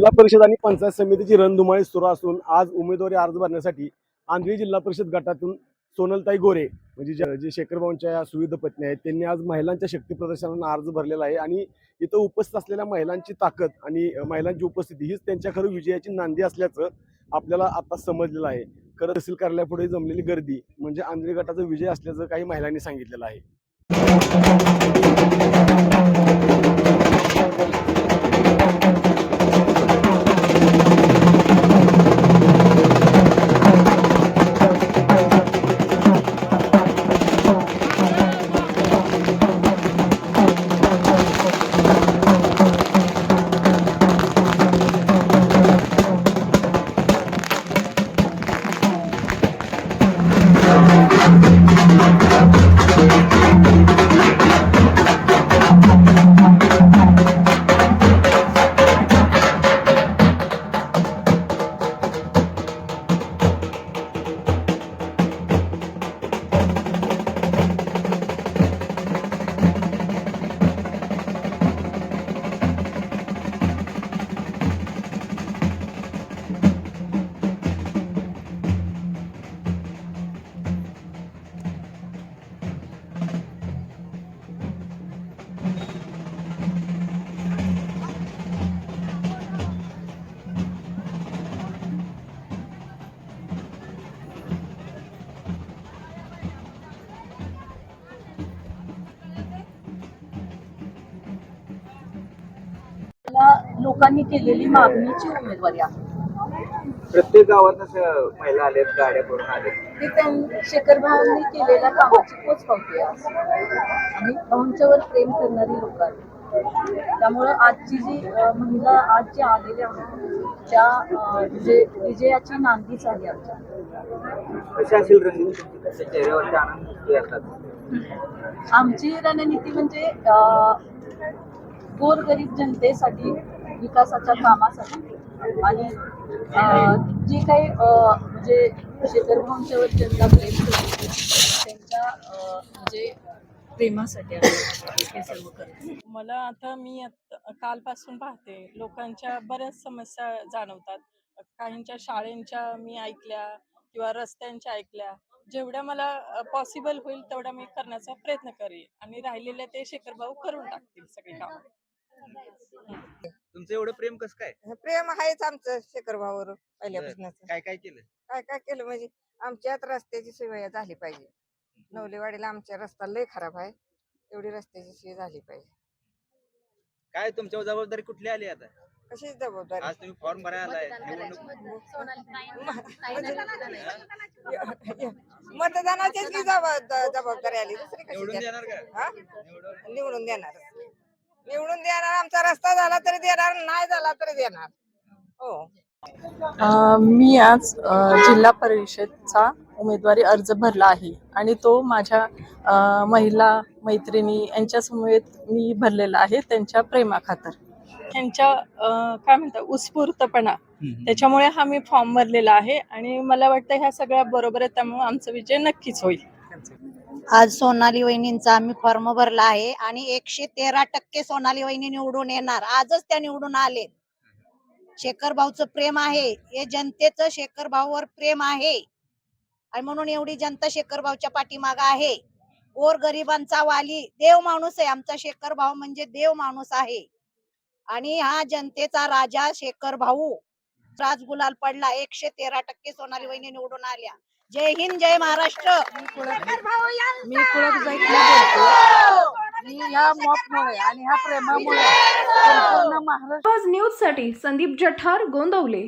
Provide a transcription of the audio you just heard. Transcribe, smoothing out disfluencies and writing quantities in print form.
जिल्हा परिषद आणि पंचायत समितीची रणधुमाळी सुरू असून आज उमेदवारी अर्ज भरण्यासाठी आंधळी जिल्हा परिषद गटातून सोनलताई गोरे म्हणजे जे शेखरभाऊंच्या सुविध पत्नी आहेत त्यांनी आज महिलांच्या शक्ती प्रदर्शनाला अर्ज भरलेला आहे आणि इथं उपस्थित असलेल्या महिलांची ताकद आणि महिलांची उपस्थिती हीच त्यांच्या खरं विजयाची नांदी असल्याचं आपल्याला आता समजलेलं आहे. खरं तहसील कार्यालयापुढे जमलेली गर्दी म्हणजे आंधळी गटाचा विजय असल्याचं काही महिलांनी सांगितलेलं आहे. लोकांनी केलेली मागणीची उमेदवारी आहे. प्रत्येक गावात महिला आलेत, गाड्या करून आलेत. ते त्यांनी शेखर भाऊंनी केलेल्या कामाची पोचपावती आहे आणि भाऊंच्यावर प्रेम करणारी लोक आहेत. त्यामुळं आजची जी महिला आज जे आलेल्या आहेत त्या विजयाची नांदीच आहे आमच्या. कशी असेल रणनीती, चेहऱ्यावरचे आनंद येतात. आमची रणनीती म्हणजे गोरगरीब जनतेसाठी, विकासाच्या कामासाठी आणि जे काही म्हणजे शेखर भाऊंच्यावर जनता प्रेम करते त्यांच्या म्हणजे प्रेमासाठी हे सर्व करते. मला आता कालपासून पाहते लोकांच्या बऱ्याच समस्या जाणवतात. काहींच्या शाळेंच्या मी ऐकल्या किंवा रस्त्यांच्या ऐकल्या. जेवढ्या मला पॉसिबल होईल तेवढा मी करण्याचा प्रयत्न करेन आणि राहिलेले ते शेखर भाऊ करून टाकतील सगळे काम. तुमचं एवढं प्रेम कसं काय? प्रेम आहेच आमचं शेखर भाऊवर पहिल्यापासून. काय काय केलं? काय केलं म्हणजे आमच्यात रस्त्याची सोय झाली पाहिजे. नवलेवाडीला आमच्या रस्ता लय खराब आहे, एवढी रस्त्याची सोय झाली पाहिजे. काय तुमच्यावर जबाबदारी कुठली आली आता? कशी जबाबदारी? आज तुम्ही फॉर्म भरायला आलाय, मतदानाचीच की जबाबदारी आली, दुसरी कशी? निवडून देणार का? निवडून देणार. निवडून देणार. आमचा रस्ता झाला तरी देणार, नाही झाला तरी देणार. हो. मी आज जिल्हा परिषदचा उमेदवारी अर्ज भरला आहे आणि तो माझ्या महिला मैत्रिणी यांच्यासमवेत मी भरलेला आहे. त्यांच्या प्रेमाखातर, त्यांच्या काय म्हणतात उत्स्फूर्तपणा, त्याच्यामुळे हा मी फॉर्म भरलेला आहे आणि मला वाटतं ह्या सगळ्या बरोबर आहे, त्यामुळे आमचा विजय नक्कीच होईल. आज सोनाली वहिनींचा आम्ही फॉर्म भरला आहे आणि 113% सोनाली वहिनी निवडून येणार. आजच त्या निवडून आले. शेखर भाऊचं प्रेम आहे, हे जनतेचं शेखर भाऊवर प्रेम आहे आणि म्हणून एवढी जनता शेखर भाऊच्या पाठीमागे आहे. गोर गरिबांचा वाली देव माणूस आहे आमचा शेखर भाऊ, म्हणजे देव माणूस आहे आणि हा जनतेचा राजा शेखर भाऊ. राजगुलाल पडला. 113% सोनाली वहिनी निवडून आल्या. जय हिंद, जय महाराष्ट्र. मी कुळक जाईला बोलतो आणि ह्या मॉपमुळे आणि ह्या प्रेमामुळे संपूर्ण महाराष्ट्र न्यूज साठी संदीप जठार, गोंदवले.